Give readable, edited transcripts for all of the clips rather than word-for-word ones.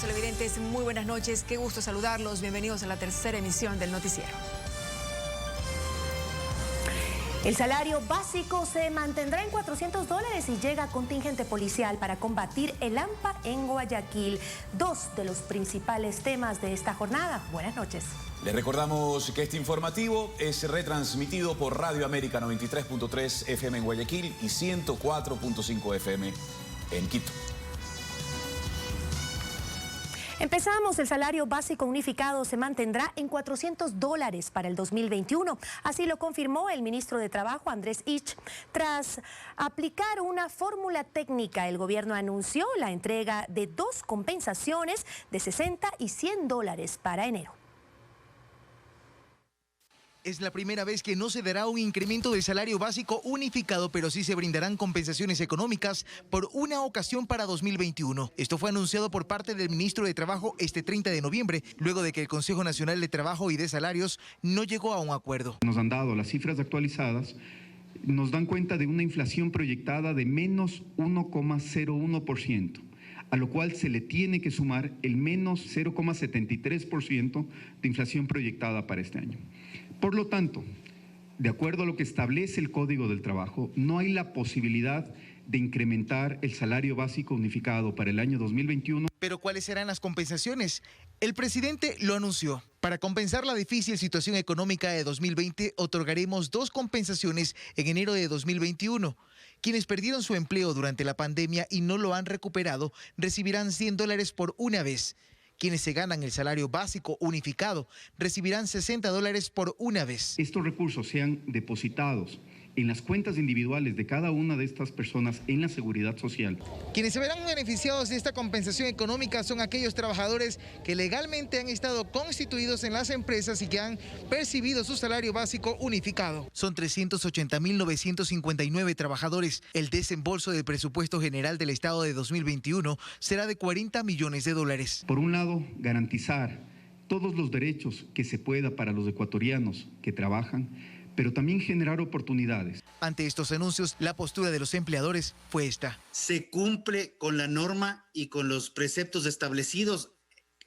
televidentes, muy buenas noches. Qué gusto saludarlos. Bienvenidos a la tercera emisión del noticiero. El salario básico se mantendrá en $400 y llega contingente policial para combatir el hampa en Guayaquil. Dos de los principales temas de esta jornada. Buenas noches. Les recordamos que este informativo es retransmitido por Radio América 93.3 FM en Guayaquil y 104.5 FM en Quito. Empezamos. El salario básico unificado se mantendrá en $400 para el 2021. Así lo confirmó el ministro de Trabajo, Andrés Ich. Tras aplicar una fórmula técnica, el gobierno anunció la entrega de dos compensaciones de $60 y $100 para enero. Es la primera vez que no se dará un incremento del salario básico unificado, pero sí se brindarán compensaciones económicas por una ocasión para 2021. Esto fue anunciado por parte del ministro de Trabajo este 30 de noviembre, luego de que el Consejo Nacional de Trabajo y de Salarios no llegó a un acuerdo. Nos han dado las cifras actualizadas, nos dan cuenta de una inflación proyectada de menos 1,01%. A lo cual se le tiene que sumar el menos 0,73% de inflación proyectada para este año. Por lo tanto, de acuerdo a lo que establece el Código del Trabajo, no hay la posibilidad de incrementar el salario básico unificado para el año 2021. Pero ¿cuáles serán las compensaciones? El presidente lo anunció. Para compensar la difícil situación económica de 2020, otorgaremos dos compensaciones en enero de 2021. Quienes perdieron su empleo durante la pandemia y no lo han recuperado recibirán $100 por una vez. Quienes se ganan el salario básico unificado recibirán $60 por una vez. Estos recursos sean depositados en las cuentas individuales de cada una de estas personas en la Seguridad Social. Quienes se verán beneficiados de esta compensación económica son aquellos trabajadores que legalmente han estado constituidos en las empresas y que han percibido su salario básico unificado. Son 380.959 trabajadores. El desembolso del presupuesto general del Estado de 2021 será de $40 millones. Por un lado, garantizar todos los derechos que se pueda para los ecuatorianos que trabajan, pero también generar oportunidades. Ante estos anuncios, la postura de los empleadores fue esta. Se cumple con la norma y con los preceptos establecidos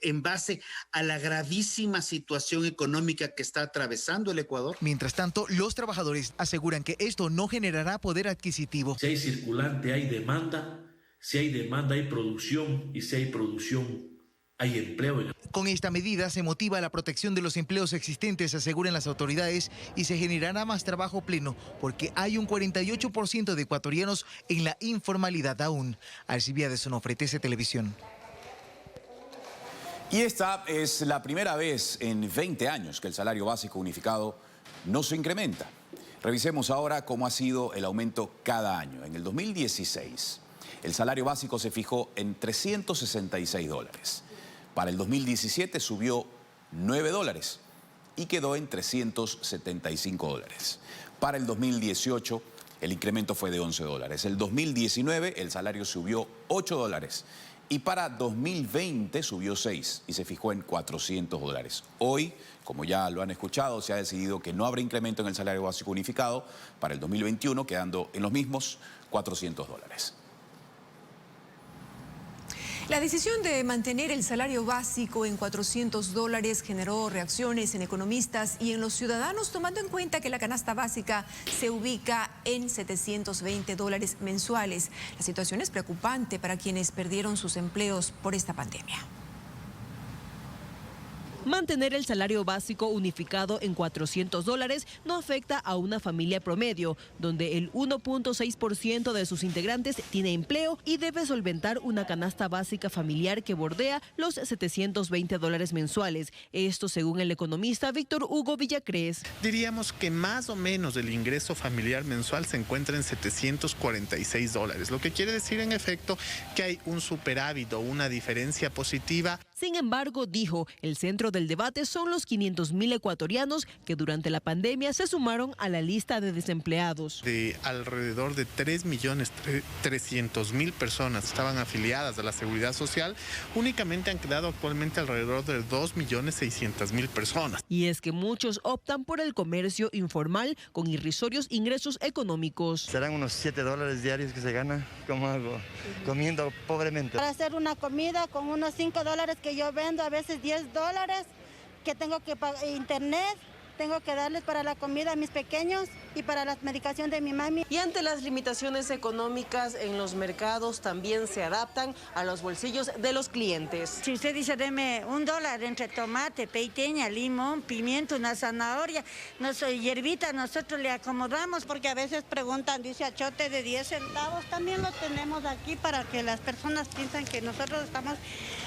en base a la gravísima situación económica que está atravesando el Ecuador. Mientras tanto, los trabajadores aseguran que esto no generará poder adquisitivo. Si hay circulante, hay demanda. Si hay demanda, hay producción. Y si hay producción, hay empleo. Con esta medida se motiva la protección de los empleos existentes, aseguran las autoridades, y se generará más trabajo pleno, porque hay un 48% de ecuatorianos en la informalidad aún. Alcibiades Onofre, TC Televisión. Y esta es la primera vez en 20 años que el salario básico unificado no se incrementa. Revisemos ahora cómo ha sido el aumento cada año. En el 2016, el salario básico se fijó en $366. Para el 2017 subió $9 y quedó en $375. Para el 2018 el incremento fue de $11. El 2019 el salario subió $8 y para 2020 subió 6 y se fijó en $400. Hoy, como ya lo han escuchado, se ha decidido que no habrá incremento en el salario básico unificado para el 2021, quedando en los mismos $400. La decisión de mantener el salario básico en $400 generó reacciones en economistas y en los ciudadanos, tomando en cuenta que la canasta básica se ubica en $720 mensuales. La situación es preocupante para quienes perdieron sus empleos por esta pandemia. Mantener el salario básico unificado en $400 no afecta a una familia promedio, donde el 1.6% de sus integrantes tiene empleo y debe solventar una canasta básica familiar que bordea los $720 mensuales. Esto según el economista Víctor Hugo Villacrés. Diríamos que más o menos el ingreso familiar mensual se encuentra en $746, lo que quiere decir en efecto que hay un superávit o una diferencia positiva Sin embargo, dijo, el centro del debate son los 500.000 ecuatorianos que durante la pandemia se sumaron a la lista de desempleados. De alrededor de 3.300.000 personas estaban afiliadas a la Seguridad Social, únicamente han quedado actualmente alrededor de 2.600.000 personas. Y es que muchos optan por el comercio informal con irrisorios ingresos económicos. Serán unos $7 diarios que se gana. ¿Cómo hago? Comiendo pobremente. Para hacer una comida con unos $5 que yo vendo, a veces $10, que tengo que pagar internet, tengo que darles para la comida a mis pequeños y para la medicación de mi mami. Y ante las limitaciones económicas en los mercados también se adaptan a los bolsillos de los clientes. Si usted dice, deme $1 entre tomate, peiteña, limón, pimiento, una zanahoria, hierbita, nosotros le acomodamos. Porque a veces preguntan, dice achote de 10 centavos, también lo tenemos aquí para que las personas piensen que nosotros estamos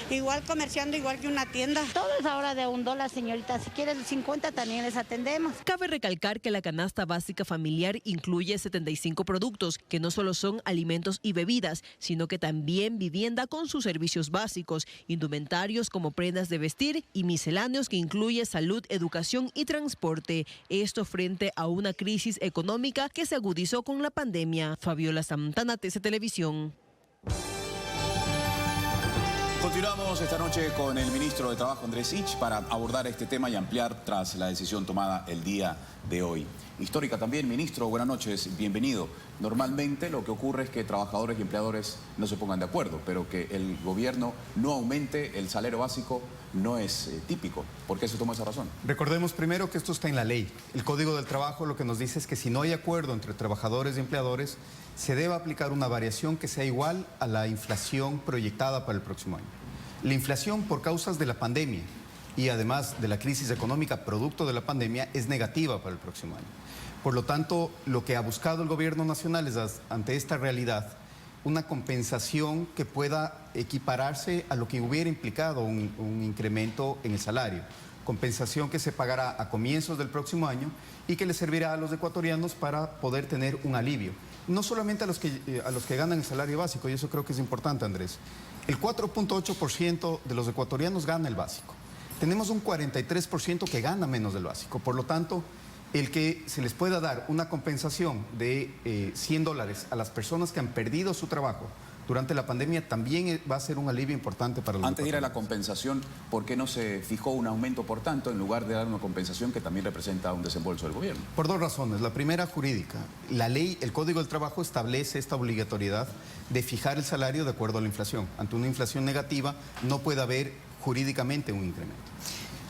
igual comerciando igual que una tienda. Todo es ahora de $1, señorita. Si quieres 50 también les atendemos. Cabe recalcar que la canasta básica familiar incluye 75 productos que no solo son alimentos y bebidas, sino que también vivienda con sus servicios básicos, indumentarios como prendas de vestir y misceláneos que incluye salud, educación y transporte. Esto frente a una crisis económica que se agudizó con la pandemia. Fabiola Santana, TC Televisión. Continuamos esta noche con el ministro de Trabajo, Andrés Ich, para abordar este tema y ampliar tras la decisión tomada el día de hoy. Histórica también, ministro, buenas noches, bienvenido. Normalmente lo que ocurre es que trabajadores y empleadores no se pongan de acuerdo, pero que el gobierno no aumente el salario básico no es típico. ¿Por qué se toma esa razón? Recordemos primero que esto está en la ley. El Código del Trabajo lo que nos dice es que si no hay acuerdo entre trabajadores y empleadores, se debe aplicar una variación que sea igual a la inflación proyectada para el próximo año. La inflación por causas de la pandemia y además de la crisis económica producto de la pandemia es negativa para el próximo año. Por lo tanto, lo que ha buscado el gobierno nacional es, ante esta realidad, una compensación que pueda equipararse a lo que hubiera implicado un incremento en el salario. Compensación que se pagará a comienzos del próximo año y que le servirá a los ecuatorianos para poder tener un alivio. No solamente a los que ganan el salario básico, y eso creo que es importante, Andrés. El 4.8% de los ecuatorianos gana el básico. Tenemos un 43% que gana menos del básico. Por lo tanto, el que se les pueda dar una compensación de $100 a las personas que han perdido su trabajo durante la pandemia también va a ser un alivio importante para los Antes de ir a la compensación, ¿por qué no se fijó un aumento por tanto en lugar de dar una compensación que también representa un desembolso del gobierno? Por dos razones. La primera, jurídica. La ley, el Código del Trabajo establece esta obligatoriedad de fijar el salario de acuerdo a la inflación. Ante una inflación negativa no puede haber jurídicamente un incremento.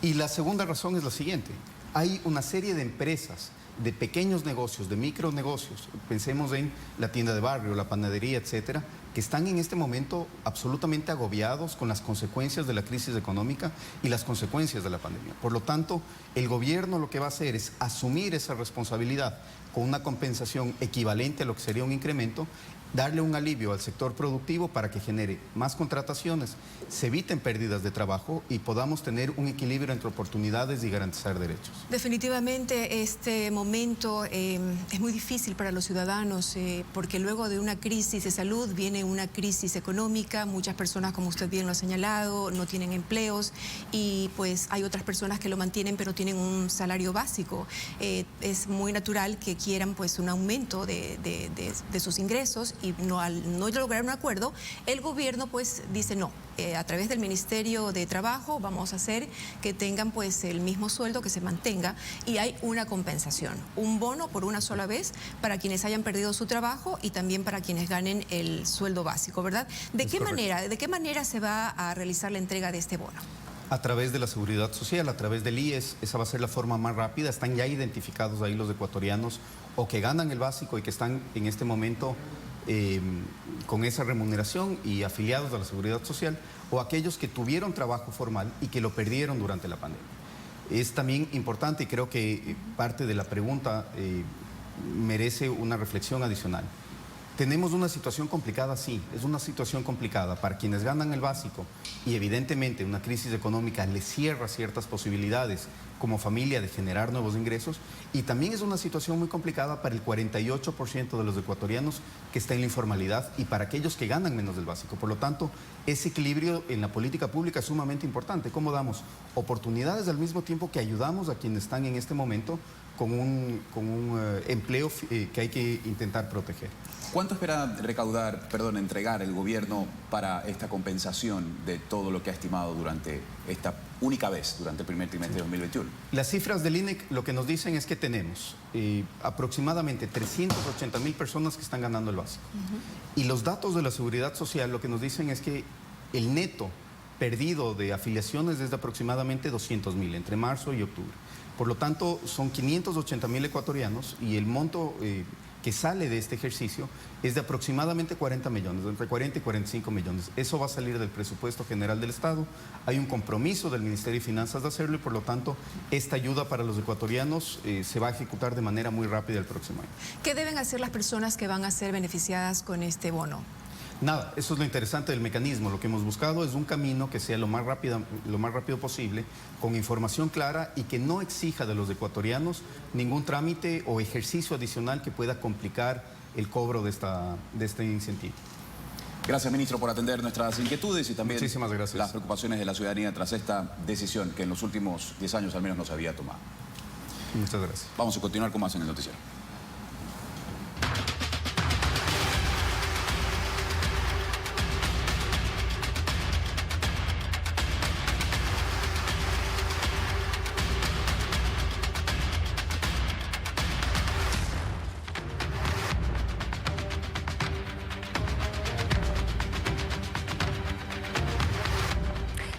Y la segunda razón es la siguiente. Hay una serie de empresas, de pequeños negocios, de micronegocios, pensemos en la tienda de barrio, la panadería, etcétera, que están en este momento absolutamente agobiados con las consecuencias de la crisis económica y las consecuencias de la pandemia. Por lo tanto, el gobierno lo que va a hacer es asumir esa responsabilidad con una compensación equivalente a lo que sería un incremento, darle un alivio al sector productivo para que genere más contrataciones, se eviten pérdidas de trabajo y podamos tener un equilibrio entre oportunidades y garantizar derechos. Definitivamente este momento es muy difícil para los ciudadanos porque luego de una crisis de salud viene una crisis económica, muchas personas, como usted bien lo ha señalado, no tienen empleos y pues hay otras personas que lo mantienen pero tienen un salario básico. Es muy natural que quieran pues un aumento de sus ingresos y al no lograr un acuerdo, el gobierno pues dice no, a través del Ministerio de Trabajo vamos a hacer que tengan pues el mismo sueldo, que se mantenga y hay una compensación, un bono por una sola vez para quienes hayan perdido su trabajo y también para quienes ganen el sueldo básico, ¿verdad? ¿De qué manera se va a realizar la entrega de este bono? A través de la Seguridad Social, a través del IES, esa va a ser la forma más rápida. Están ya identificados ahí los ecuatorianos o que ganan el básico y que están en este momento con esa remuneración y afiliados a la Seguridad Social, o aquellos que tuvieron trabajo formal y que lo perdieron durante la pandemia. Es también importante y creo que parte de la pregunta merece una reflexión adicional. Tenemos una situación complicada, sí, es una situación complicada para quienes ganan el básico y evidentemente una crisis económica les cierra ciertas posibilidades como familia de generar nuevos ingresos, y también es una situación muy complicada para el 48% de los ecuatorianos que está en la informalidad y para aquellos que ganan menos del básico. Por lo tanto, ese equilibrio en la política pública es sumamente importante. ¿Cómo damos oportunidades al mismo tiempo que ayudamos a quienes están en este momento con un empleo que hay que intentar proteger? ¿Cuánto espera entregar el gobierno para esta compensación de todo lo que ha estimado durante esta única vez, durante el primer trimestre de 2021? Las cifras del INEC lo que nos dicen es que tenemos aproximadamente 380.000 personas que están ganando el básico. Y los datos de la Seguridad Social lo que nos dicen es que el neto perdido de afiliaciones es de aproximadamente 200.000 entre marzo y octubre. Por lo tanto, son 580.000 ecuatorianos y el monto que sale de este ejercicio es de aproximadamente 40 millones, entre 40 y 45 millones. Eso va a salir del presupuesto general del Estado. Hay un compromiso del Ministerio de Finanzas de hacerlo y por lo tanto esta ayuda para los ecuatorianos se va a ejecutar de manera muy rápida el próximo año. ¿Qué deben hacer las personas que van a ser beneficiadas con este bono? Nada, eso es lo interesante del mecanismo. Lo que hemos buscado es un camino que sea lo más rápido posible, con información clara y que no exija de los ecuatorianos ningún trámite o ejercicio adicional que pueda complicar el cobro de este incentivo. Gracias, ministro, por atender nuestras inquietudes y también muchísimas gracias. Las preocupaciones de la ciudadanía tras esta decisión que en los últimos 10 años al menos no se había tomado. Muchas gracias. Vamos a continuar con más en el noticiero.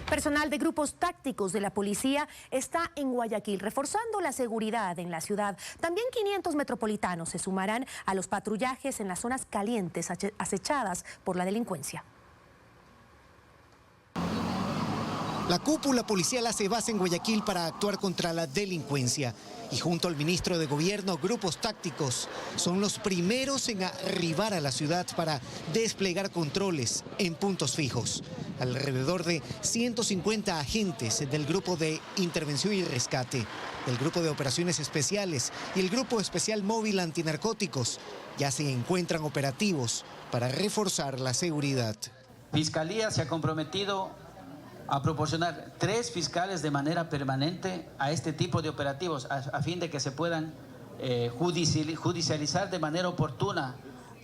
Personal de grupos tácticos de la policía está en Guayaquil, reforzando la seguridad en la ciudad. También 500 metropolitanos se sumarán a los patrullajes en las zonas calientes acechadas por la delincuencia. La cúpula policial hace base en Guayaquil para actuar contra la delincuencia. Y junto al ministro de Gobierno, grupos tácticos son los primeros en arribar a la ciudad para desplegar controles en puntos fijos. Alrededor de 150 agentes del Grupo de Intervención y Rescate, del Grupo de Operaciones Especiales y el Grupo Especial Móvil Antinarcóticos ya se encuentran operativos para reforzar la seguridad. Fiscalía se ha comprometido a proporcionar 3 fiscales de manera permanente a este tipo de operativos a fin de que se puedan judicializar de manera oportuna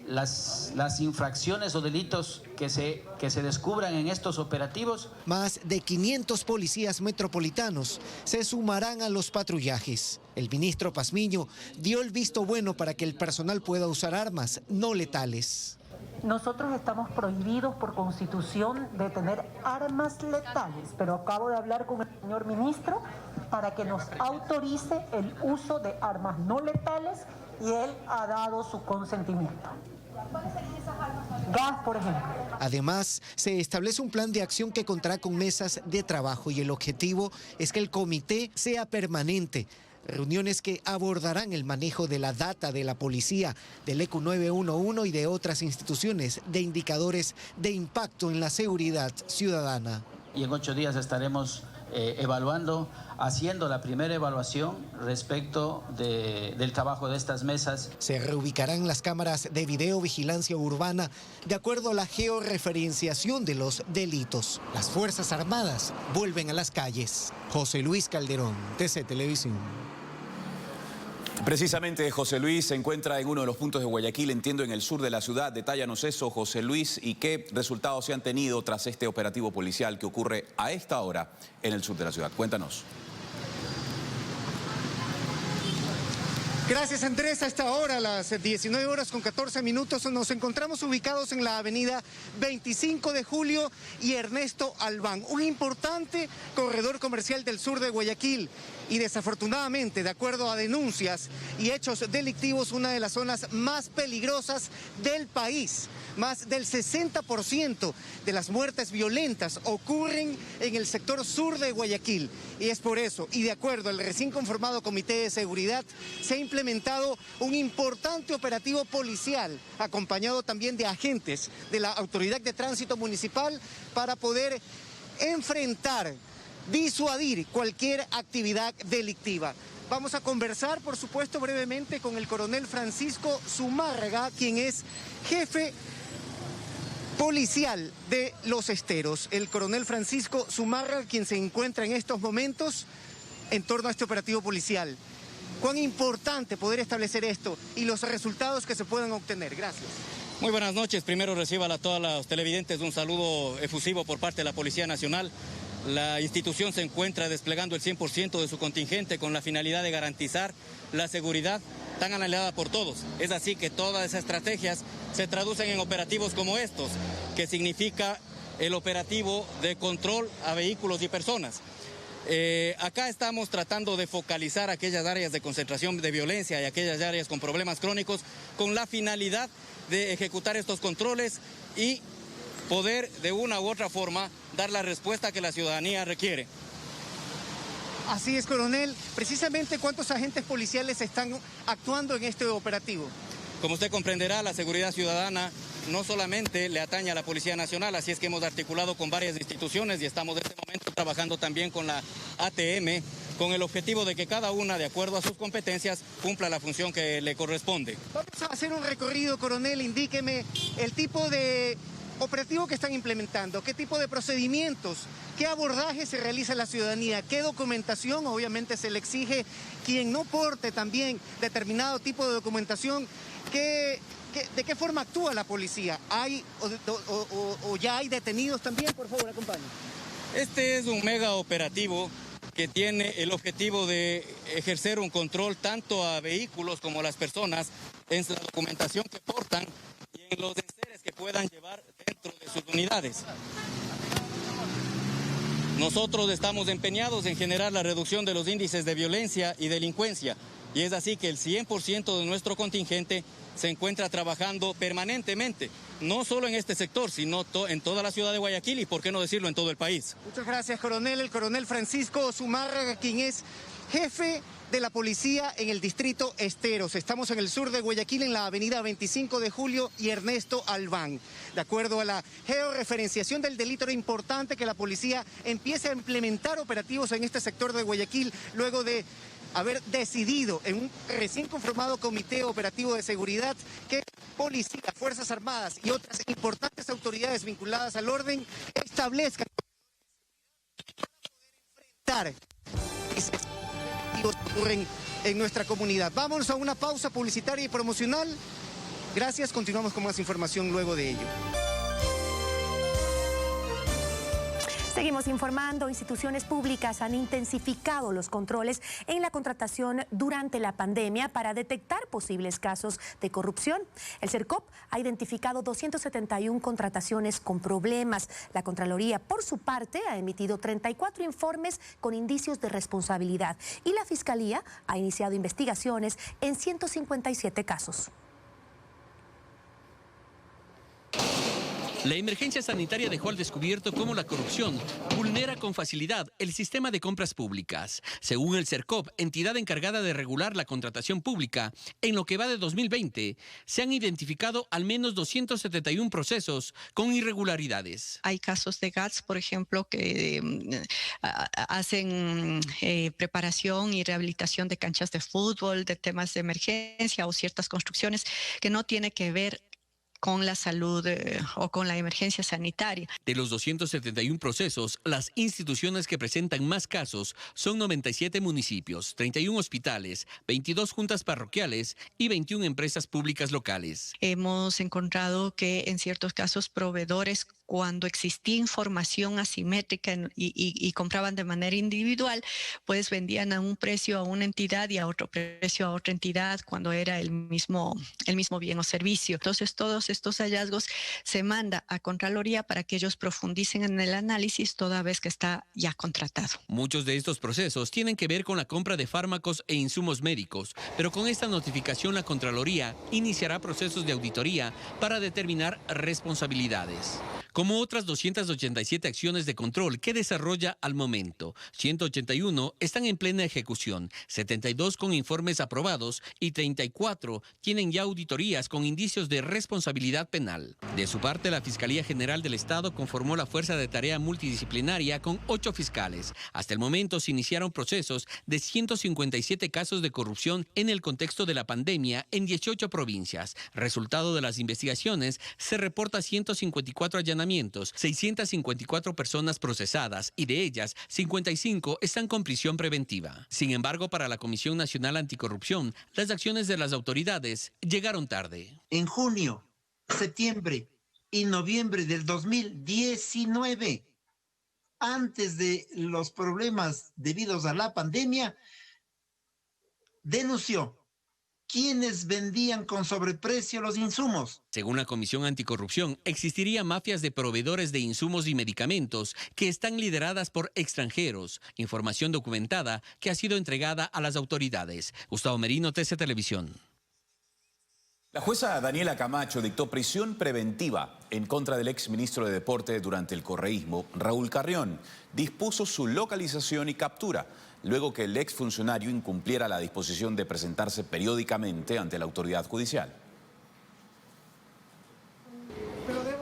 las infracciones o delitos que se descubran en estos operativos. Más de 500 policías metropolitanos se sumarán a los patrullajes. El ministro Pazmiño dio el visto bueno para que el personal pueda usar armas no letales. Nosotros estamos prohibidos por Constitución de tener armas letales, pero acabo de hablar con el señor ministro para que nos autorice el uso de armas no letales y él ha dado su consentimiento. ¿Cuáles serían esas armas? Gas, por ejemplo. Además, se establece un plan de acción que contará con mesas de trabajo y el objetivo es que el comité sea permanente. Reuniones que abordarán el manejo de la data de la policía, del ECU 911 y de otras instituciones de indicadores de impacto en la seguridad ciudadana. Y en 8 días estaremos evaluando, haciendo la primera evaluación respecto del trabajo de estas mesas. Se reubicarán las cámaras de videovigilancia urbana de acuerdo a la georreferenciación de los delitos. Las Fuerzas Armadas vuelven a las calles. José Luis Calderón, TC Televisión. Precisamente José Luis se encuentra en uno de los puntos de Guayaquil, entiendo en el sur de la ciudad. Detállanos eso, José Luis, y qué resultados se han tenido tras este operativo policial que ocurre a esta hora en el sur de la ciudad. Cuéntanos. Gracias, Andrés. A esta hora, a las 19:14, nos encontramos ubicados en la avenida 25 de Julio y Ernesto Albán, un importante corredor comercial del sur de Guayaquil. Y desafortunadamente, de acuerdo a denuncias y hechos delictivos, una de las zonas más peligrosas del país. Más del 60% de las muertes violentas ocurren en el sector sur de Guayaquil. Y es por eso, y de acuerdo al recién conformado Comité de Seguridad, se ha implementado implementado un importante operativo policial, acompañado también de agentes de la Autoridad de Tránsito Municipal para poder enfrentar, disuadir cualquier actividad delictiva. Vamos a conversar, por supuesto, brevemente con el coronel Francisco Zumárraga, quien es jefe policial de Los Esteros. El coronel Francisco Zumárraga, quien se encuentra en estos momentos en torno a este operativo policial. Cuán importante poder establecer esto y los resultados que se puedan obtener. Gracias. Muy buenas noches. Primero reciba a todos los televidentes un saludo efusivo por parte de la Policía Nacional. La institución se encuentra desplegando el 100% de su contingente con la finalidad de garantizar la seguridad tan anhelada por todos. Es así que todas esas estrategias se traducen en operativos como estos, que significa el operativo de control a vehículos y personas. Acá estamos tratando de focalizar aquellas áreas de concentración de violencia y aquellas áreas con problemas crónicos con la finalidad de ejecutar estos controles y poder de una u otra forma dar la respuesta que la ciudadanía requiere. Así es, coronel. Precisamente, ¿cuántos agentes policiales están actuando en este operativo? Como usted comprenderá, la seguridad ciudadana no solamente le atañe a la Policía Nacional, así es que hemos articulado con varias instituciones y estamos en este momento trabajando también con la ATM, con el objetivo de que cada una, de acuerdo a sus competencias, cumpla la función que le corresponde. Vamos a hacer un recorrido, coronel. Indíqueme el tipo de operativo que están implementando, qué tipo de procedimientos, qué abordaje se realiza a la ciudadanía, qué documentación obviamente se le exige, quien no porte también determinado tipo de documentación, ¿de qué forma actúa la policía? ¿Hay o ya hay detenidos también? Por favor, acompañe. Este es un mega operativo que tiene el objetivo de ejercer un control tanto a vehículos como a las personas en la documentación que portan y en los enseres que puedan llevar dentro de sus unidades. Nosotros estamos empeñados en generar la reducción de los índices de violencia y delincuencia, y es así que el 100% de nuestro contingente se encuentra trabajando permanentemente, no solo en este sector, sino en toda la ciudad de Guayaquil y, por qué no decirlo, en todo el país. Muchas gracias, coronel. El coronel Francisco Zumárraga, quien es jefe de la policía en el distrito Esteros. Estamos en el sur de Guayaquil, en la avenida 25 de Julio y Ernesto Albán. De acuerdo a la georreferenciación del delito, era importante que la policía empiece a implementar operativos en este sector de Guayaquil, luego de haber decidido en un recién conformado comité operativo de seguridad que policía, Fuerzas Armadas y otras importantes autoridades vinculadas al orden establezcan para poder enfrentar que ocurren en nuestra comunidad. Vámonos a una pausa publicitaria y promocional. Gracias, continuamos con más información luego de ello. Seguimos informando. Instituciones públicas han intensificado los controles en la contratación durante la pandemia para detectar posibles casos de corrupción. El CERCOP ha identificado 271 contrataciones con problemas. La Contraloría, por su parte, ha emitido 34 informes con indicios de responsabilidad y la Fiscalía ha iniciado investigaciones en 157 casos. La emergencia sanitaria dejó al descubierto cómo la corrupción vulnera con facilidad el sistema de compras públicas. Según el CERCOP, entidad encargada de regular la contratación pública, en lo que va de 2020, se han identificado al menos 271 procesos con irregularidades. Hay casos de GATS, por ejemplo, que hacen preparación y rehabilitación de canchas de fútbol, de temas de emergencia o ciertas construcciones que no tiene que ver con la salud o con la emergencia sanitaria. De los 271 procesos, las instituciones que presentan más casos son 97 municipios, 31 hospitales, 22 juntas parroquiales y 21 empresas públicas locales. Hemos encontrado que en ciertos casos proveedores, cuando existía información asimétrica y compraban de manera individual, pues vendían a un precio a una entidad y a otro precio a otra entidad cuando era el mismo bien o servicio. Entonces todos estos hallazgos se manda a Contraloría para que ellos profundicen en el análisis toda vez que está ya contratado. Muchos de estos procesos tienen que ver con la compra de fármacos e insumos médicos, pero con esta notificación la Contraloría iniciará procesos de auditoría para determinar responsabilidades. como otras 287 acciones de control que desarrolla al momento. 181 están en plena ejecución, 72 con informes aprobados y 34 tienen ya auditorías con indicios de responsabilidad penal. De su parte, la Fiscalía General del Estado conformó la Fuerza de Tarea Multidisciplinaria con 8 fiscales. Hasta el momento se iniciaron procesos de 157 casos de corrupción en el contexto de la pandemia en 18 provincias. Resultado de las investigaciones, se reporta 154 allanamientos, 654 personas procesadas y de ellas 55 están con prisión preventiva. Sin embargo, para la Comisión Nacional Anticorrupción, las acciones de las autoridades llegaron tarde. En junio, septiembre y noviembre del 2019, antes de los problemas debidos a la pandemia, denunció quienes vendían con sobreprecio los insumos. Según la Comisión Anticorrupción, existirían mafias de proveedores de insumos y medicamentos que están lideradas por extranjeros. Información documentada que ha sido entregada a las autoridades. Gustavo Merino, TC Televisión. La jueza Daniela Camacho dictó prisión preventiva en contra del exministro de Deporte durante el correísmo, Raúl Carrión. Dispuso su localización y captura, luego que el exfuncionario incumpliera la disposición de presentarse periódicamente ante la autoridad judicial.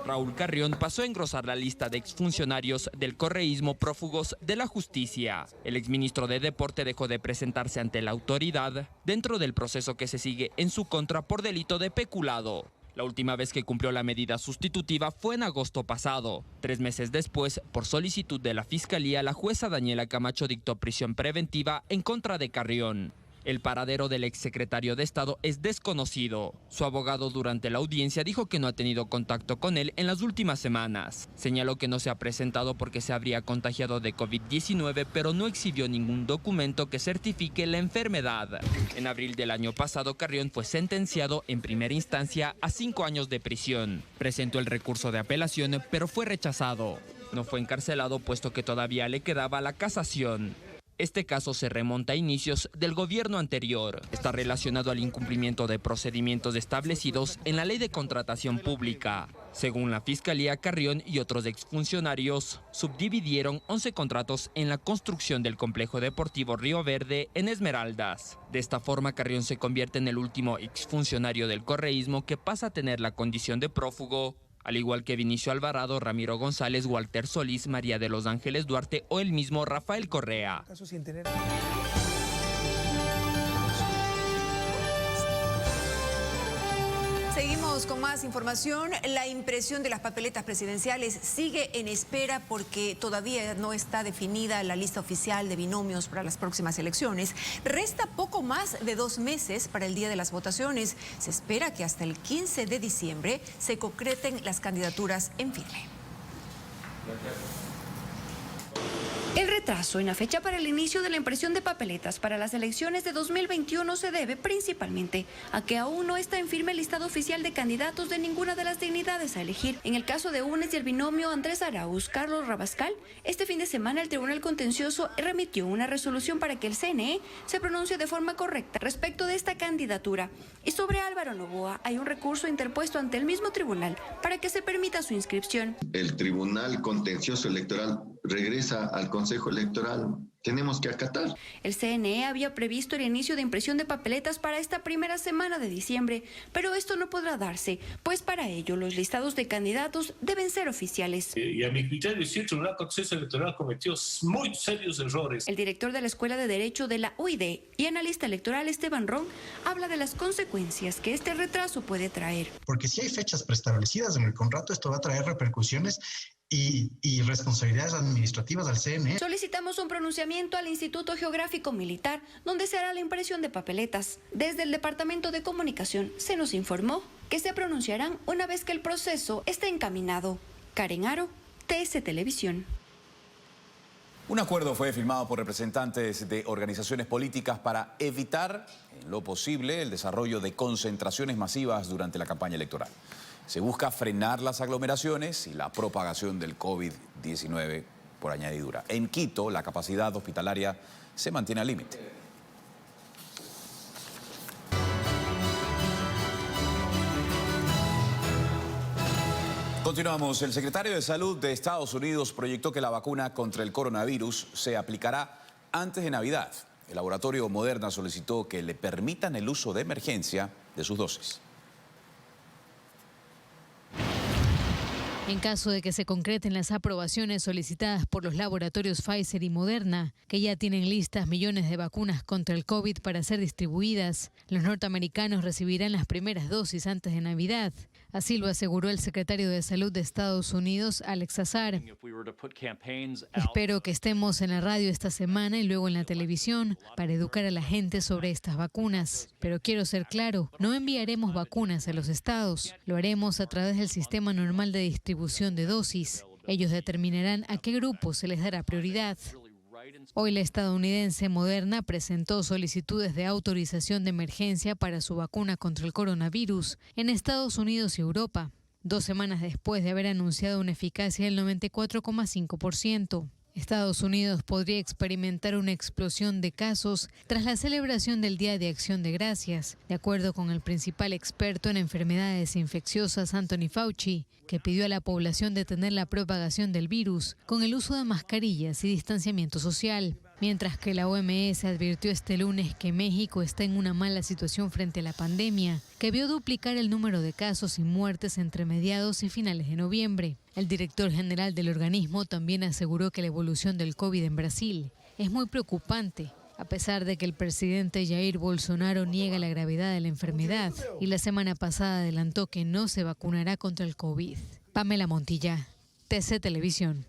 Raúl Carrión pasó a engrosar la lista de exfuncionarios del correísmo prófugos de la justicia. El exministro de Deporte dejó de presentarse ante la autoridad dentro del proceso que se sigue en su contra por delito de peculado. La última vez que cumplió la medida sustitutiva fue en agosto pasado. 3 meses después, por solicitud de la Fiscalía, la jueza Daniela Camacho dictó prisión preventiva en contra de Carrión. El paradero del exsecretario de Estado es desconocido. Su abogado durante la audiencia dijo que no ha tenido contacto con él en las últimas semanas. Señaló que no se ha presentado porque se habría contagiado de COVID-19, pero no exhibió ningún documento que certifique la enfermedad. En abril del año pasado, Carrión fue sentenciado en primera instancia a 5 años de prisión. Presentó el recurso de apelación, pero fue rechazado. No fue encarcelado puesto que todavía le quedaba la casación. Este caso se remonta a inicios del gobierno anterior. Está relacionado al incumplimiento de procedimientos establecidos en la Ley de Contratación Pública. Según la Fiscalía, Carrión y otros exfuncionarios subdividieron 11 contratos en la construcción del complejo deportivo Río Verde en Esmeraldas. De esta forma, Carrión se convierte en el último exfuncionario del correísmo que pasa a tener la condición de prófugo, al igual que Vinicio Alvarado, Ramiro González, Walter Solís, María de los Ángeles Duarte o el mismo Rafael Correa. Seguimos con más información. La impresión de las papeletas presidenciales sigue en espera porque todavía no está definida la lista oficial de binomios para las próximas elecciones. Resta poco más de 2 meses para el día de las votaciones. Se espera que hasta el 15 de diciembre se concreten las candidaturas en firme. El retraso en la fecha para el inicio de la impresión de papeletas para las elecciones de 2021 se debe principalmente a que aún no está en firme el listado oficial de candidatos de ninguna de las dignidades a elegir. En el caso de UNES y el binomio Andrés Arauz-Carlos Rabascal, este fin de semana el Tribunal Contencioso remitió una resolución para que el CNE se pronuncie de forma correcta respecto de esta candidatura. Y sobre Álvaro Noboa hay un recurso interpuesto ante el mismo tribunal para que se permita su inscripción. El Tribunal Contencioso Electoral regresa al Consejo Electoral. Tenemos que acatar. El CNE había previsto el inicio de impresión de papeletas para esta primera semana de diciembre, pero esto no podrá darse, pues para ello los listados de candidatos deben ser oficiales. Y a mi criterio, sí, el Tribunal Contencioso Electoral cometió muy serios errores. El director de la Escuela de Derecho de la UID y analista electoral Esteban Ron habla de las consecuencias que este retraso puede traer. Porque si hay fechas preestablecidas en el contrato, esto va a traer repercusiones y responsabilidades administrativas al CNE. Solicitamos un pronunciamiento al Instituto Geográfico Militar, donde se hará la impresión de papeletas. Desde el Departamento de Comunicación se nos informó que se pronunciarán una vez que el proceso esté encaminado. Karen Aro, TC Televisión. Un acuerdo fue firmado por representantes de organizaciones políticas para evitar, en lo posible, el desarrollo de concentraciones masivas durante la campaña electoral. Se busca frenar las aglomeraciones y la propagación del COVID-19 por añadidura. En Quito, la capacidad hospitalaria se mantiene al límite. Continuamos. El secretario de Salud de Estados Unidos proyectó que la vacuna contra el coronavirus se aplicará antes de Navidad. El laboratorio Moderna solicitó que le permitan el uso de emergencia de sus dosis. En caso de que se concreten las aprobaciones solicitadas por los laboratorios Pfizer y Moderna, que ya tienen listas millones de vacunas contra el COVID para ser distribuidas, los norteamericanos recibirán las primeras dosis antes de Navidad. Así lo aseguró el secretario de Salud de Estados Unidos, Alex Azar. Espero que estemos en la radio esta semana y luego en la televisión para educar a la gente sobre estas vacunas. Pero quiero ser claro, no enviaremos vacunas a los estados. Lo haremos a través del sistema normal de distribución de dosis. Ellos determinarán a qué grupo se les dará prioridad. Hoy la estadounidense Moderna presentó solicitudes de autorización de emergencia para su vacuna contra el coronavirus en Estados Unidos y Europa, 2 semanas después de haber anunciado una eficacia del 94,5%. Estados Unidos podría experimentar una explosión de casos tras la celebración del Día de Acción de Gracias, de acuerdo con el principal experto en enfermedades infecciosas, Anthony Fauci, que pidió a la población detener la propagación del virus con el uso de mascarillas y distanciamiento social. Mientras que la OMS advirtió este lunes que México está en una mala situación frente a la pandemia, que vio duplicar el número de casos y muertes entre mediados y finales de noviembre. El director general del organismo también aseguró que la evolución del COVID en Brasil es muy preocupante, a pesar de que el presidente Jair Bolsonaro niega la gravedad de la enfermedad y la semana pasada adelantó que no se vacunará contra el COVID. Pamela Montilla, TC Televisión.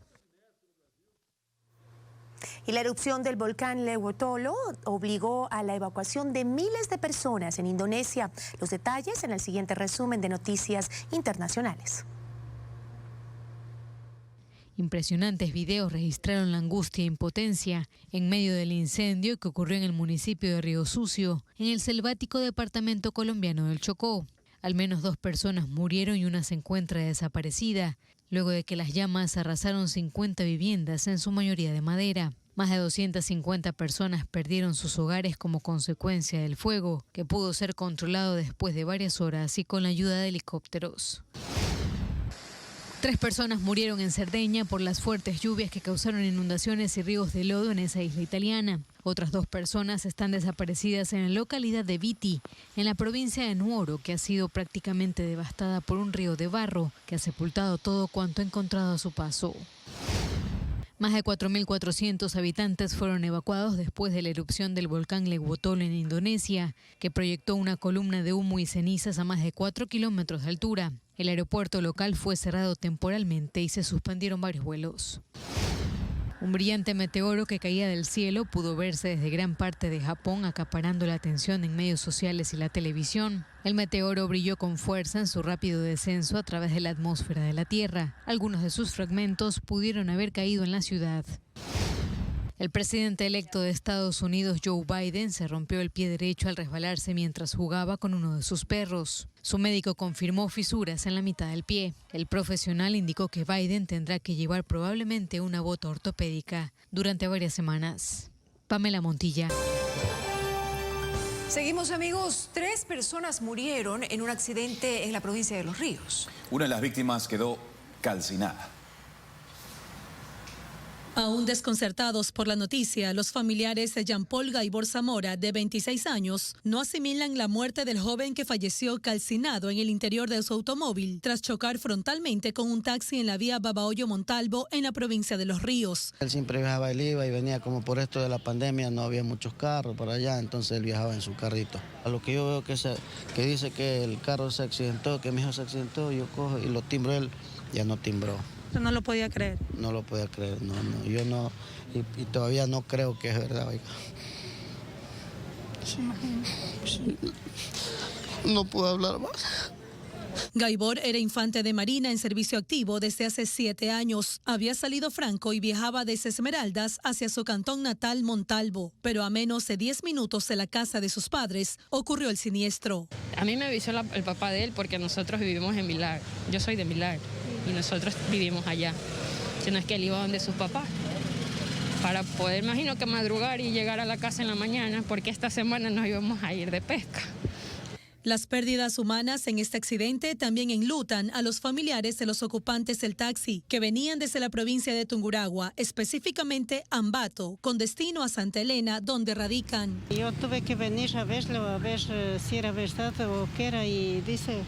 Y la erupción del volcán Lewotolo obligó a la evacuación de miles de personas en Indonesia. Los detalles en el siguiente resumen de Noticias Internacionales. Impresionantes videos registraron la angustia e impotencia en medio del incendio que ocurrió en el municipio de Río Sucio, en el selvático departamento colombiano del Chocó. Al menos 2 personas murieron y una se encuentra desaparecida, luego de que las llamas arrasaron 50 viviendas, en su mayoría de madera. Más de 250 personas perdieron sus hogares como consecuencia del fuego, que pudo ser controlado después de varias horas y con la ayuda de helicópteros. 3 personas murieron en Cerdeña por las fuertes lluvias que causaron inundaciones y ríos de lodo en esa isla italiana. Otras 2 personas están desaparecidas en la localidad de Viti, en la provincia de Nuoro, que ha sido prácticamente devastada por un río de barro que ha sepultado todo cuanto ha encontrado a su paso. Más de 4.400 habitantes fueron evacuados después de la erupción del volcán Lewotolo en Indonesia, que proyectó una columna de humo y cenizas a más de 4 kilómetros de altura. El aeropuerto local fue cerrado temporalmente y se suspendieron varios vuelos. Un brillante meteoro que caía del cielo pudo verse desde gran parte de Japón, acaparando la atención en medios sociales y la televisión. El meteoro brilló con fuerza en su rápido descenso a través de la atmósfera de la Tierra. Algunos de sus fragmentos pudieron haber caído en la ciudad. El presidente electo de Estados Unidos, Joe Biden, se rompió el pie derecho al resbalarse mientras jugaba con uno de sus perros. Su médico confirmó fisuras en la mitad del pie. El profesional indicó que Biden tendrá que llevar probablemente una bota ortopédica durante varias semanas. Pamela Montilla. Seguimos, amigos. 3 personas murieron en un accidente en la provincia de Los Ríos. Una de las víctimas quedó calcinada. Aún desconcertados por la noticia, los familiares de Jean Paul Gaibor Zamora, de 26 años, no asimilan la muerte del joven que falleció calcinado en el interior de su automóvil tras chocar frontalmente con un taxi en la vía Babahoyo-Montalvo en la provincia de Los Ríos. Él siempre viajaba, él iba y venía, como por esto de la pandemia no había muchos carros para allá, entonces él viajaba en su carrito. A lo que yo veo que dice que el carro se accidentó, que mi hijo se accidentó, yo cojo y lo timbro, él ya no timbró. ¿Usted no lo podía creer? No lo podía creer, no, yo no, y todavía no creo que es verdad, oiga. Sí. No puedo hablar más. Gaibor era infante de marina en servicio activo desde hace 7 años. Había salido franco y viajaba desde Esmeraldas hacia su cantón natal, Montalvo. Pero a menos de 10 minutos de la casa de sus padres ocurrió el siniestro. A mí me avisó el papá de él porque nosotros vivimos en Milagro. Yo soy de Milagro y nosotros vivimos allá. Sino es que él iba donde sus papás para poder, imagino que madrugar y llegar a la casa en la mañana porque esta semana nos íbamos a ir de pesca. Las pérdidas humanas en este accidente también enlutan a los familiares de los ocupantes del taxi, que venían desde la provincia de Tungurahua, específicamente Ambato, con destino a Santa Elena, donde radican. Yo tuve que venir a verlo, a ver si era verdad o qué era, y dice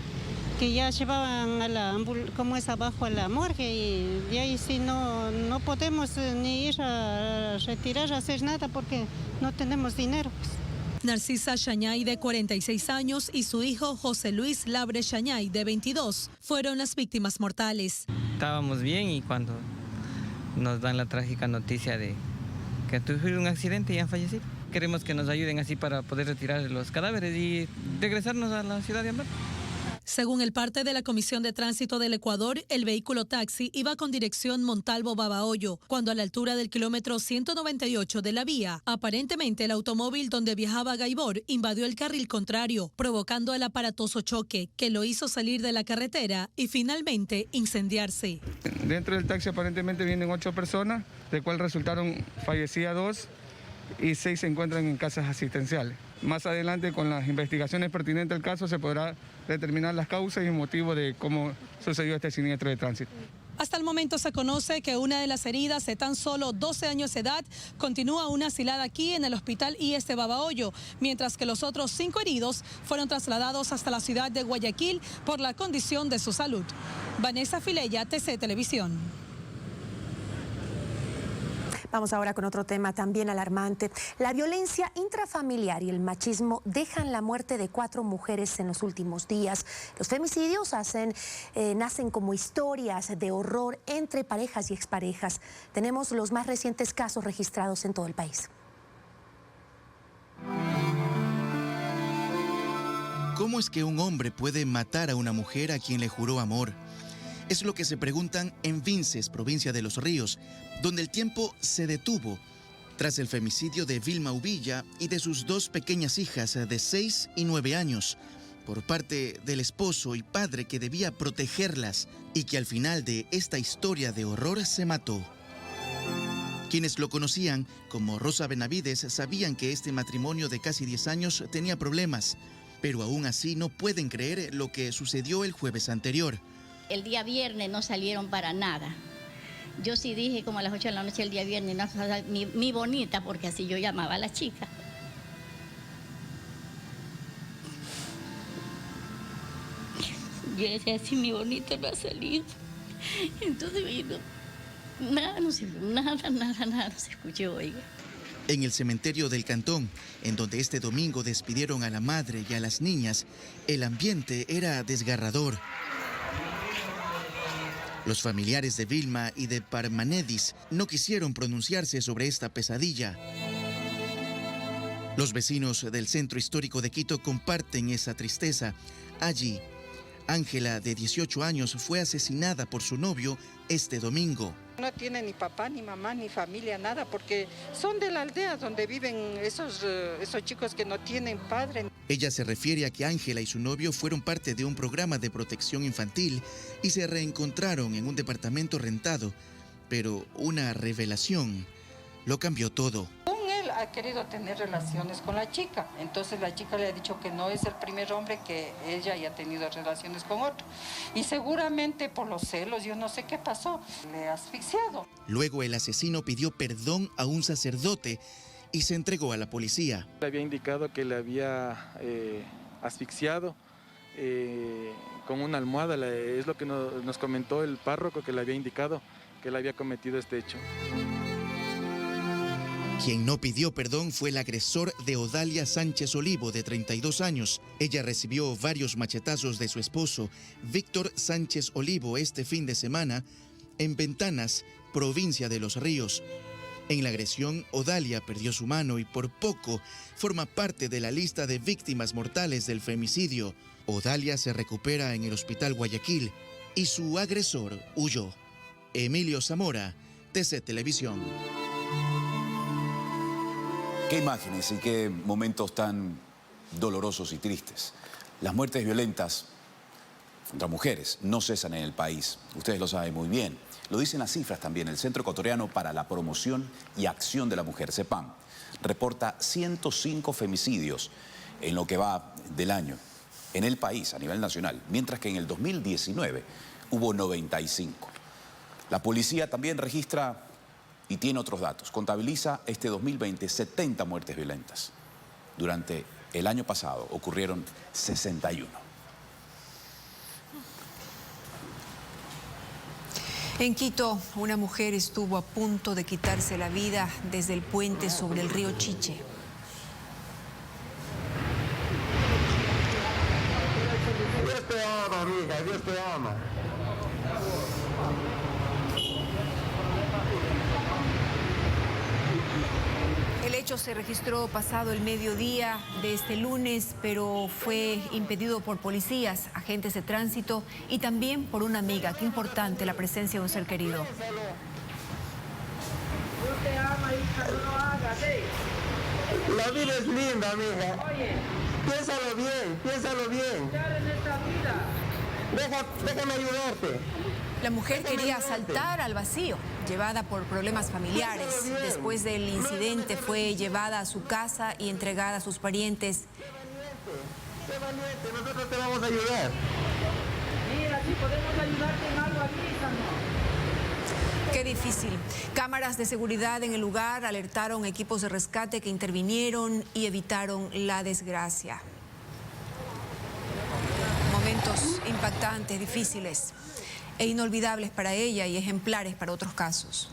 que ya llevaban a la como es abajo a la morgue, y ahí sí no podemos ni ir a retirar, a hacer nada porque no tenemos dinero. Narcisa Chañay, de 46 años, y su hijo José Luis Labre Chañay, de 22, fueron las víctimas mortales. Estábamos bien y cuando nos dan la trágica noticia de que tuvieron un accidente y han fallecido. Queremos que nos ayuden así para poder retirar los cadáveres y regresarnos a la ciudad de Ambato. Según el parte de la Comisión de Tránsito del Ecuador, el vehículo taxi iba con dirección Montalvo-Babahoyo, cuando a la altura del kilómetro 198 de la vía, aparentemente el automóvil donde viajaba Gaibor invadió el carril contrario, provocando el aparatoso choque que lo hizo salir de la carretera y finalmente incendiarse. Dentro del taxi aparentemente vienen 8 personas, de cual resultaron fallecidas 2 y 6 se encuentran en casas asistenciales. Más adelante, con las investigaciones pertinentes al caso, se podrá determinar las causas y el motivo de cómo sucedió este siniestro de tránsito. Hasta el momento se conoce que una de las heridas, de tan solo 12 años de edad, continúa aún asilada aquí en el Hospital IES de Babahoyo, mientras que los otros 5 heridos fueron trasladados hasta la ciudad de Guayaquil por la condición de su salud. Vanessa Filella, TC Televisión. Vamos ahora con otro tema también alarmante. La violencia intrafamiliar y el machismo dejan la muerte de 4 mujeres en los últimos días. Los femicidios nacen como historias de horror entre parejas y exparejas. Tenemos los más recientes casos registrados en todo el país. ¿Cómo es que un hombre puede matar a una mujer a quien le juró amor? Es lo que se preguntan en Vinces, provincia de Los Ríos, donde el tiempo se detuvo tras el femicidio de Vilma Uvilla y de sus 2 pequeñas hijas de 6 y 9 años, por parte del esposo y padre que debía protegerlas y que al final de esta historia de horror se mató. Quienes lo conocían, como Rosa Benavides, sabían que este matrimonio de casi 10 años tenía problemas, pero aún así no pueden creer lo que sucedió el jueves anterior. El día viernes no salieron para nada. Yo sí dije como a las 8 de la noche el día viernes, no, mi bonita, porque así yo llamaba a la chica. Yo decía, así mi bonita no ha salido. Entonces nada no se escuchó, oiga. En el cementerio del Cantón, en donde este domingo despidieron a la madre y a las niñas, el ambiente era desgarrador. Los familiares de Vilma y de Parmanedis no quisieron pronunciarse sobre esta pesadilla. Los vecinos del centro histórico de Quito comparten esa tristeza. Allí, Ángela, de 18 años, fue asesinada por su novio este domingo. No tiene ni papá, ni mamá, ni familia, nada, porque son de la aldea donde viven esos chicos que no tienen padre. Ella se refiere a que Ángela y su novio fueron parte de un programa de protección infantil y se reencontraron en un departamento rentado, pero una revelación lo cambió todo. Él ha querido tener relaciones con la chica, entonces la chica le ha dicho que no es el primer hombre que ella haya tenido relaciones con otro. Y seguramente por los celos, yo no sé qué pasó, le ha asfixiado. Luego el asesino pidió perdón a un sacerdote y se entregó a la policía. Le había indicado que le había asfixiado con una almohada, es lo que nos comentó el párroco, que le había indicado que le había cometido este hecho. Quien no pidió perdón fue el agresor de Odalia Sánchez Olivo, de 32 años. Ella recibió varios machetazos de su esposo, Víctor Sánchez Olivo, este fin de semana, en Ventanas, provincia de Los Ríos. En la agresión, Odalia perdió su mano y por poco forma parte de la lista de víctimas mortales del femicidio. Odalia se recupera en el Hospital Guayaquil y su agresor huyó. Emilio Zamora, TC Televisión. Qué imágenes y qué momentos tan dolorosos y tristes. Las muertes violentas contra mujeres no cesan en el país. Ustedes lo saben muy bien. Lo dicen las cifras también. El Centro Ecuatoriano para la Promoción y Acción de la Mujer, CEPAM, reporta 105 femicidios en lo que va del año. en el país a nivel nacional, mientras que en el 2019 hubo 95. La policía también registra y tiene otros datos. Contabiliza este 2020 70 muertes violentas. Durante el año pasado ocurrieron 61. En Quito, una mujer estuvo a punto de quitarse la vida desde el puente sobre el río Chiche. Dios te ama, amiga, Dios te ama. El hecho se registró pasado el mediodía de este lunes, pero fue impedido por policías, agentes de tránsito y también por una amiga. Qué importante la presencia de un ser querido. Dios te ama, hija, no lo hagas, La vida es linda, amiga. Oye, piénsalo bien, piénsalo bien. Déjame ayudarte. La mujer quería saltar al vacío, llevada por problemas familiares. Después del incidente fue llevada a su casa y entregada a sus parientes. Sé valiente, nosotros te vamos a ayudar. Mira, si podemos ayudarte en algo, avísanos. Qué difícil. Cámaras de seguridad en el lugar alertaron equipos de rescate que intervinieron y evitaron la desgracia. Momentos impactantes, difíciles e inolvidables para ella y ejemplares para otros casos.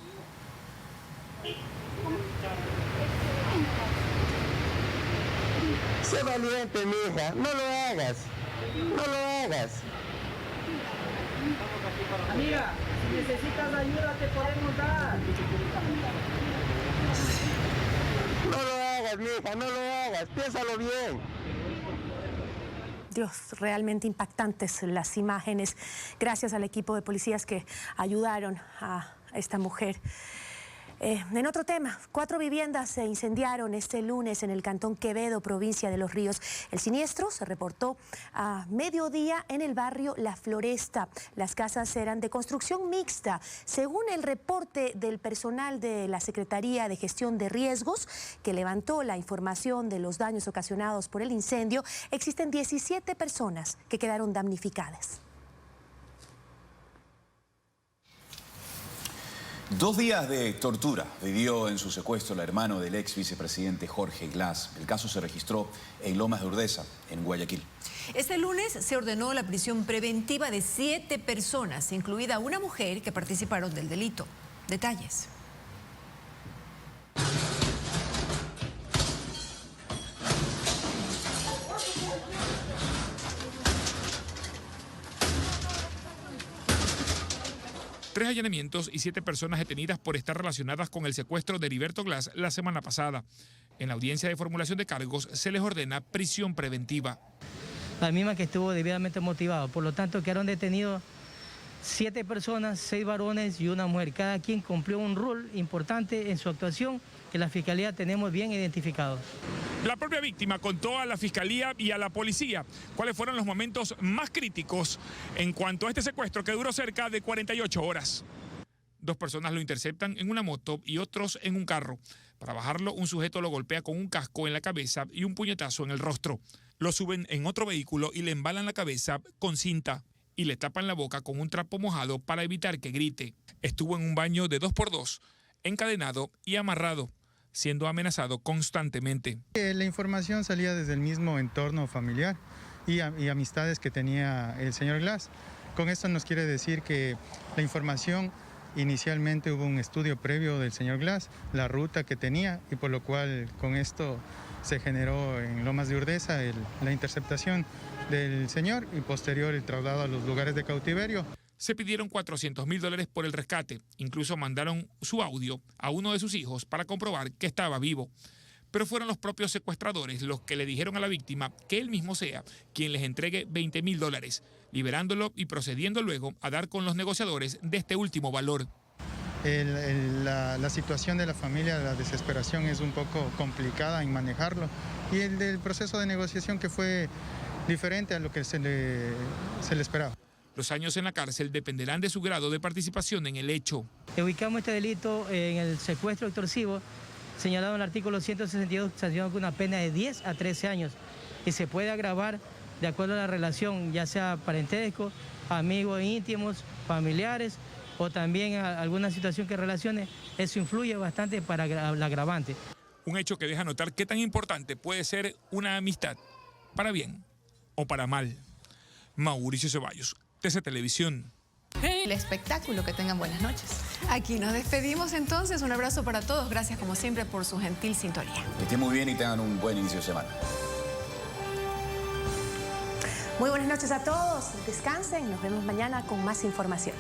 Sé valiente, mija, no lo hagas, no lo hagas. Amiga, si necesitas ayuda te podemos dar. No lo hagas, mija, no lo hagas, piénsalo bien. Dios, realmente impactantes las imágenes. Gracias al equipo de policías que ayudaron a esta mujer. En otro tema, 4 viviendas se incendiaron este lunes en el cantón Quevedo, provincia de Los Ríos. El siniestro se reportó a mediodía en el barrio La Floresta. Las casas eran de construcción mixta. Según el reporte del personal de la Secretaría de Gestión de Riesgos, que levantó la información de los daños ocasionados por el incendio, existen 17 personas que quedaron damnificadas. 2 días de tortura vivió en su secuestro el hermano del ex vicepresidente Jorge Glass. El caso se registró en Lomas de Urdesa, en Guayaquil. Este lunes se ordenó la prisión preventiva de 7 personas, incluida una mujer, que participaron del delito. Detalles. Tres allanamientos y 7 personas detenidas por estar relacionadas con el secuestro de Heriberto Glass la semana pasada. En la audiencia de formulación de cargos se les ordena prisión preventiva. La misma que estuvo debidamente motivado. Por lo tanto, quedaron detenidos 7 personas, 6 varones y una mujer. Cada quien cumplió un rol importante en su actuación que la Fiscalía tenemos bien identificado. La propia víctima contó a la Fiscalía y a la policía cuáles fueron los momentos más críticos en cuanto a este secuestro que duró cerca de 48 horas. 2 personas lo interceptan en una moto y otros en un carro. Para bajarlo, un sujeto lo golpea con un casco en la cabeza y un puñetazo en el rostro. Lo suben en otro vehículo y le embalan la cabeza con cinta y le tapan la boca con un trapo mojado para evitar que grite. Estuvo en un baño de 2x2, encadenado y amarrado, siendo amenazado constantemente. La información salía desde el mismo entorno familiar y amistades que tenía el señor Glass. Con esto nos quiere decir que la información, inicialmente hubo un estudio previo del señor Glass, la ruta que tenía, y por lo cual con esto se generó en Lomas de Urdesa la interceptación del señor y posterior el traslado a los lugares de cautiverio. Se pidieron $400.000 por el rescate. Incluso mandaron su audio a uno de sus hijos para comprobar que estaba vivo. Pero fueron los propios secuestradores los que le dijeron a la víctima que él mismo sea quien les entregue $20.000, liberándolo y procediendo luego a dar con los negociadores de este último valor. La situación de la familia, la desesperación es un poco complicada en manejarlo, y el del proceso de negociación que fue diferente a lo que se le esperaba. Los años en la cárcel dependerán de su grado de participación en el hecho. Ubicamos este delito en el secuestro extorsivo, señalado en el artículo 162, sancionado con una pena de 10 a 13 años, y se puede agravar de acuerdo a la relación, ya sea parentesco, amigos íntimos, familiares o también alguna situación que relacione, eso influye bastante para el agravante. Un hecho que deja notar qué tan importante puede ser una amistad, para bien o para mal. Mauricio Ceballos, TC Televisión. El espectáculo, que tengan buenas noches. Aquí nos despedimos entonces, un abrazo para todos, gracias como siempre por su gentil sintonía. Que estén muy bien y tengan un buen inicio de semana. Muy buenas noches a todos, descansen, nos vemos mañana con más información.